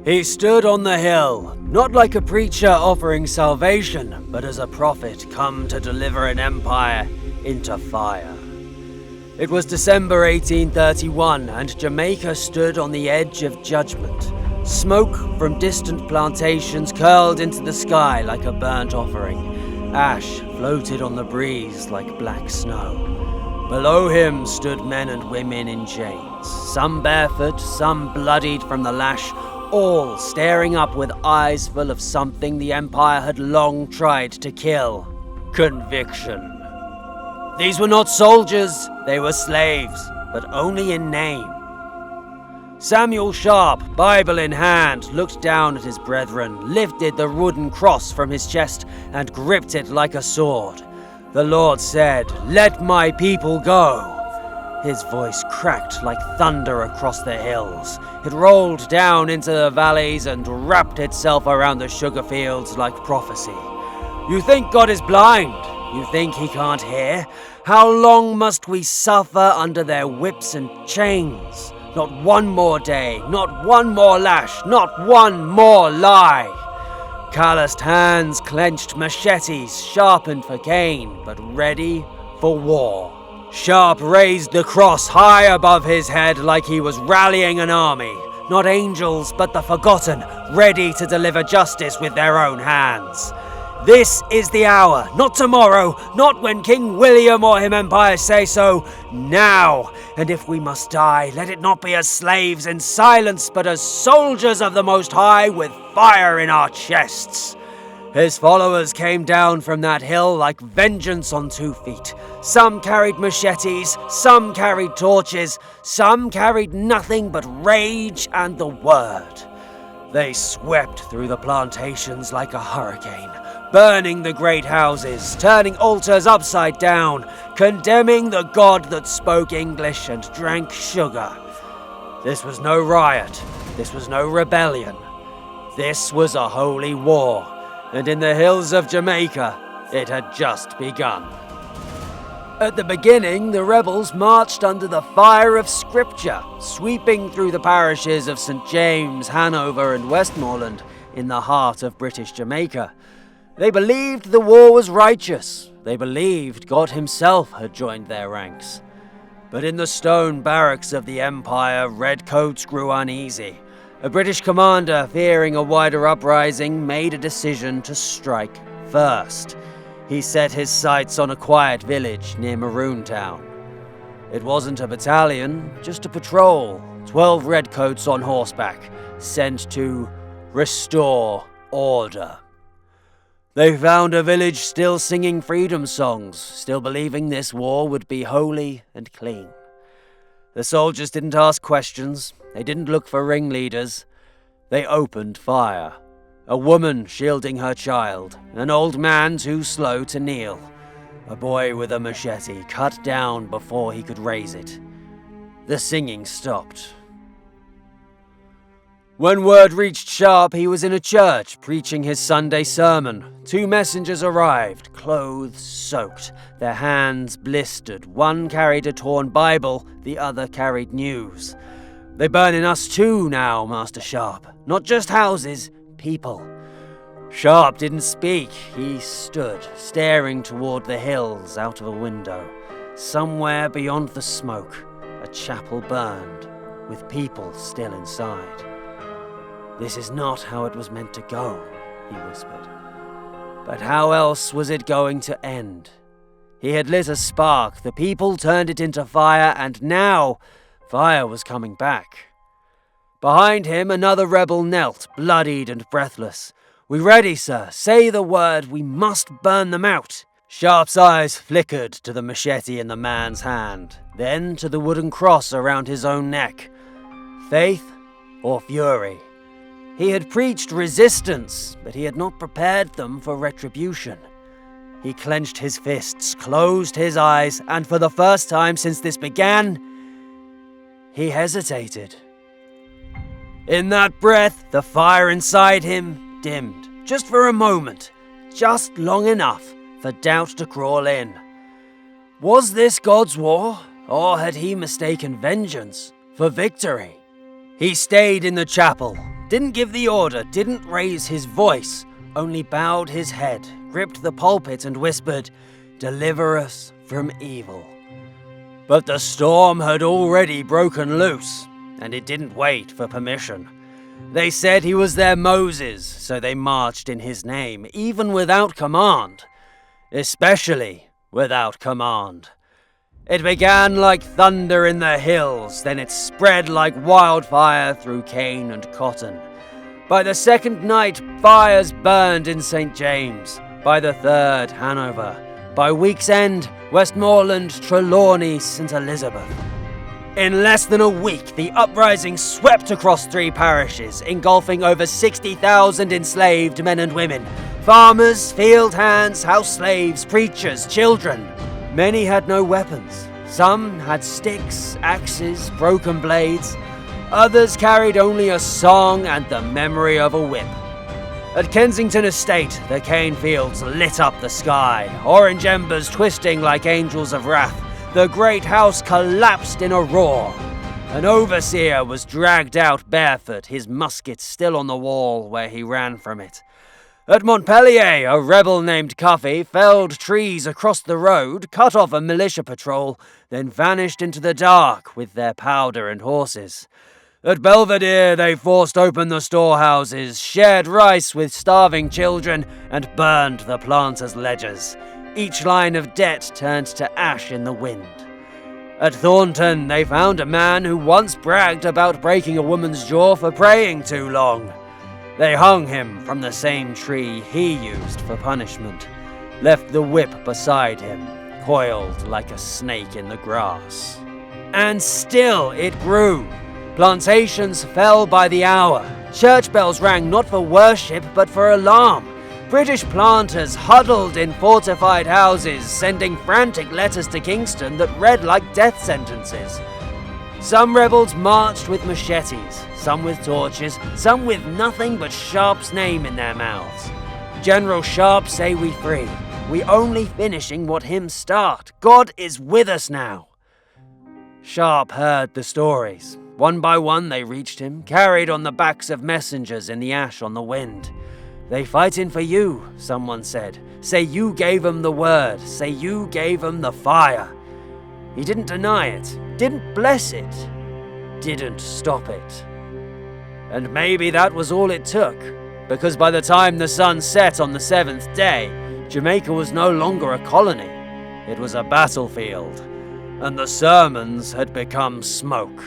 He stood on the hill, not like a preacher offering salvation, but as a prophet come to deliver an empire into fire. It was December 1831, and Jamaica stood on the edge of judgment. Smoke from distant plantations curled into the sky like a burnt offering. Ash floated on the breeze like black snow. Below him stood men and women in chains, some barefoot, some bloodied from the lash, all staring up with eyes full of something the Empire had long tried to kill: conviction. These were not soldiers, they were slaves, but only in name. Samuel Sharpe, Bible in hand, looked down at his brethren, lifted the wooden cross from his chest, and gripped it like a sword. The Lord said, "Let my people go." His voice cracked like thunder across the hills. It rolled down into the valleys and wrapped itself around the sugar fields like prophecy. You think God is blind? You think he can't hear? How long must we suffer under their whips and chains? Not one more day, not one more lash, not one more lie. Calloused hands clenched machetes, sharpened for gain, but ready for war. Sharpe raised the cross high above his head like he was rallying an army. Not angels, but the forgotten, ready to deliver justice with their own hands. This is the hour, not tomorrow, not when King William or him Empire say so, now. And if we must die, let it not be as slaves in silence, but as soldiers of the Most High with fire in our chests. His followers came down from that hill like vengeance on 2 feet. Some carried machetes, some carried torches, some carried nothing but rage and the word. They swept through the plantations like a hurricane, burning the great houses, turning altars upside down, condemning the God that spoke English and drank sugar. This was no riot, this was no rebellion. This was a holy war, and in the hills of Jamaica, it had just begun. At the beginning, the rebels marched under the fire of Scripture, sweeping through the parishes of St. James, Hanover, and Westmoreland in the heart of British Jamaica. They believed the war was righteous. They believed God himself had joined their ranks. But in the stone barracks of the Empire, redcoats grew uneasy. A British commander, fearing a wider uprising, made a decision to strike first. He set his sights on a quiet village near Maroon town. It wasn't a battalion, just a patrol, 12 redcoats on horseback, sent to restore order. They found a village still singing freedom songs, still believing this war would be holy and clean. The soldiers didn't ask questions, they didn't look for ringleaders. They opened fire. A woman shielding her child, an old man too slow to kneel, a boy with a machete cut down before he could raise it. The singing stopped. When word reached Sharpe, he was in a church preaching his Sunday sermon. 2 messengers arrived, clothes soaked, their hands blistered. One carried a torn Bible, the other carried news. They burn in us too now, Master Sharpe. Not just houses, people. Sharpe didn't speak. He stood, staring toward the hills out of a window. Somewhere beyond the smoke, a chapel burned, with people still inside. This is not how it was meant to go, he whispered. But how else was it going to end? He had lit a spark, the people turned it into fire, and now fire was coming back. Behind him, another rebel knelt, bloodied and breathless. "We ready, sir. Say the word. We must burn them out." Sharpe's eyes flickered to the machete in the man's hand, then to the wooden cross around his own neck. Faith or fury? He had preached resistance, but he had not prepared them for retribution. He clenched his fists, closed his eyes, and for the first time since this began, he hesitated. In that breath, the fire inside him dimmed, just for a moment, just long enough for doubt to crawl in. Was this God's war, or had he mistaken vengeance for victory? He stayed in the chapel, didn't give the order, didn't raise his voice, only bowed his head, gripped the pulpit and whispered, "Deliver us from evil." But the storm had already broken loose, and it didn't wait for permission. They said he was their Moses, so they marched in his name, even without command. Especially without command. It began like thunder in the hills, then it spread like wildfire through cane and cotton. By the second night, fires burned in St. James. By the third, Hanover. By week's end, Westmoreland, Trelawney, St. Elizabeth. In less than a week, the uprising swept across 3 parishes, engulfing over 60,000 enslaved men and women. Farmers, field hands, house slaves, preachers, children. Many had no weapons. Some had sticks, axes, broken blades. Others carried only a song and the memory of a whip. At Kensington Estate, the cane fields lit up the sky, orange embers twisting like angels of wrath. The great house collapsed in a roar. An overseer was dragged out barefoot, his musket still on the wall where he ran from it. At Montpellier, a rebel named Cuffy felled trees across the road, cut off a militia patrol, then vanished into the dark with their powder and horses. At Belvedere, they forced open the storehouses, shared rice with starving children, and burned the planters' ledgers. Each line of debt turned to ash in the wind. At Thornton, they found a man who once bragged about breaking a woman's jaw for praying too long. They hung him from the same tree he used for punishment, left the whip beside him, coiled like a snake in the grass. And still it grew. Plantations fell by the hour. Church bells rang not for worship but for alarm. British planters huddled in fortified houses, sending frantic letters to Kingston that read like death sentences. Some rebels marched with machetes, some with torches, some with nothing but Sharpe's name in their mouths. General Sharpe say we free. We only finishing what him start. God is with us now. Sharpe heard the stories. One by one they reached him, carried on the backs of messengers in the ash on the wind. They fightin' for you, someone said. Say you gave 'em the word, say you gave 'em the fire. He didn't deny it, didn't bless it, didn't stop it. And maybe that was all it took, because by the time the sun set on the 7th day, Jamaica was no longer a colony. It was a battlefield, and the sermons had become smoke.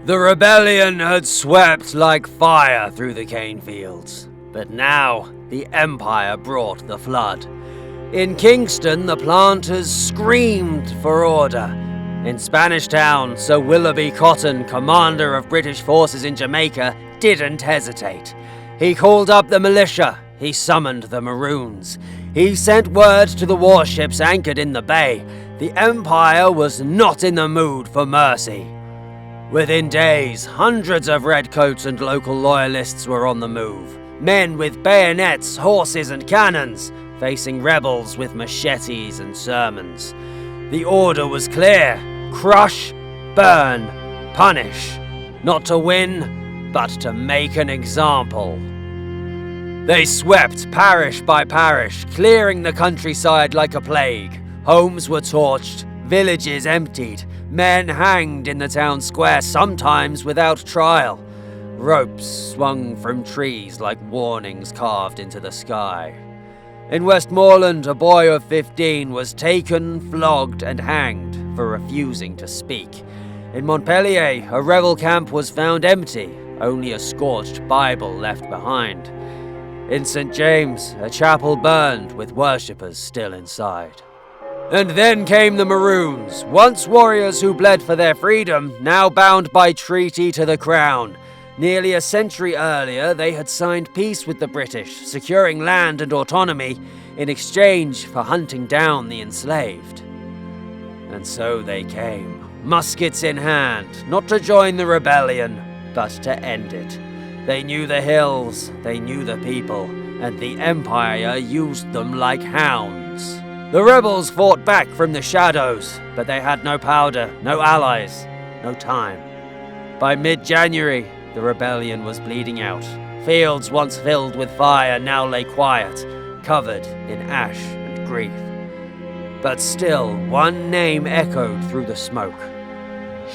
The rebellion had swept like fire through the cane fields, but now the Empire brought the flood. In Kingston, the planters screamed for order. In Spanish Town, Sir Willoughby Cotton, commander of British forces in Jamaica, didn't hesitate. He called up the militia. He summoned the Maroons. He sent word to the warships anchored in the bay. The Empire was not in the mood for mercy. Within days, hundreds of redcoats and local loyalists were on the move. Men with bayonets, horses and cannons, facing rebels with machetes and sermons. The order was clear: crush, burn, punish. Not to win, but to make an example. They swept parish by parish, clearing the countryside like a plague. Homes were torched, villages emptied, men hanged in the town square, sometimes without trial. Ropes swung from trees like warnings carved into the sky. In Westmoreland, a boy of 15 was taken, flogged, and hanged for refusing to speak. In Montpellier, a rebel camp was found empty, only a scorched Bible left behind. In St. James, a chapel burned with worshippers still inside. And then came the Maroons, once warriors who bled for their freedom, now bound by treaty to the crown. Nearly a century earlier, they had signed peace with the British, securing land and autonomy in exchange for hunting down the enslaved. And so they came, muskets in hand, not to join the rebellion, but to end it. They knew the hills, they knew the people, and the Empire used them like hounds. The rebels fought back from the shadows, but they had no powder, no allies, no time. By mid-January, the rebellion was bleeding out. Fields once filled with fire now lay quiet, covered in ash and grief. But still, one name echoed through the smoke.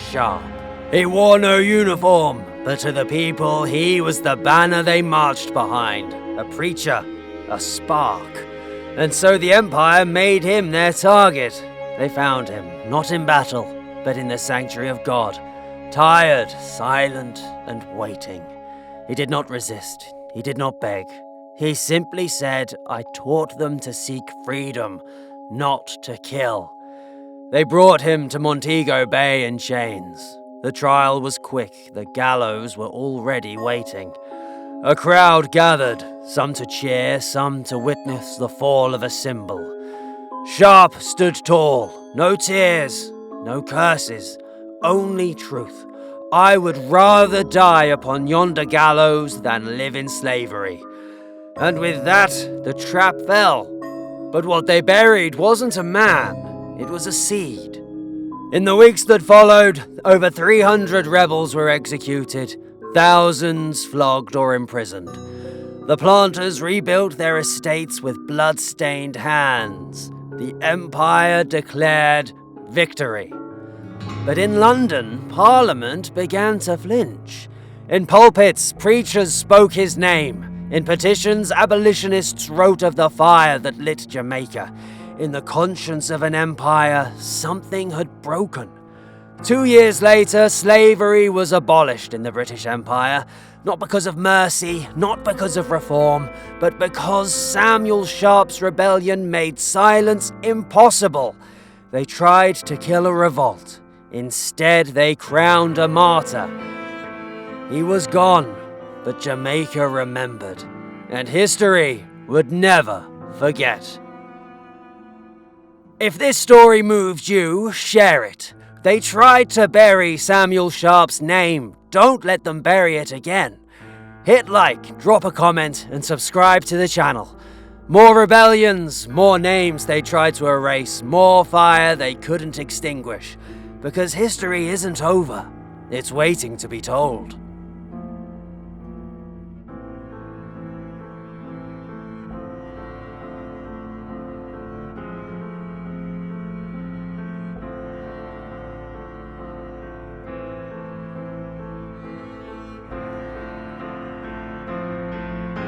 Sharpe. He wore no uniform, but to the people he was the banner they marched behind. A preacher, a spark. And so the Empire made him their target. They found him, not in battle, but in the sanctuary of God. Tired, silent, and waiting. He did not resist. He did not beg. He simply said, "I taught them to seek freedom, not to kill." They brought him to Montego Bay in chains. The trial was quick. The gallows were already waiting. A crowd gathered, some to cheer, some to witness the fall of a symbol. Sharpe stood tall. No tears, no curses, only truth. "I would rather die upon yonder gallows than live in slavery." And with that, the trap fell. But what they buried wasn't a man, it was a seed. In the weeks that followed, over 300 rebels were executed, thousands flogged or imprisoned. The planters rebuilt their estates with blood-stained hands. The Empire declared victory. But in London, Parliament began to flinch. In pulpits, preachers spoke his name. In petitions, abolitionists wrote of the fire that lit Jamaica. In the conscience of an empire, something had broken. 2 years later, slavery was abolished in the British Empire, not because of mercy, not because of reform, but because Samuel Sharpe's rebellion made silence impossible. They tried to kill a revolt. Instead, they crowned a martyr. He was gone, but Jamaica remembered, and history would never forget. If this story moved you, share it. They tried to bury Samuel Sharpe's name. Don't let them bury it again. Hit like, drop a comment, and subscribe to the channel. More rebellions, more names they tried to erase, more fire they couldn't extinguish. Because history isn't over. It's waiting to be told.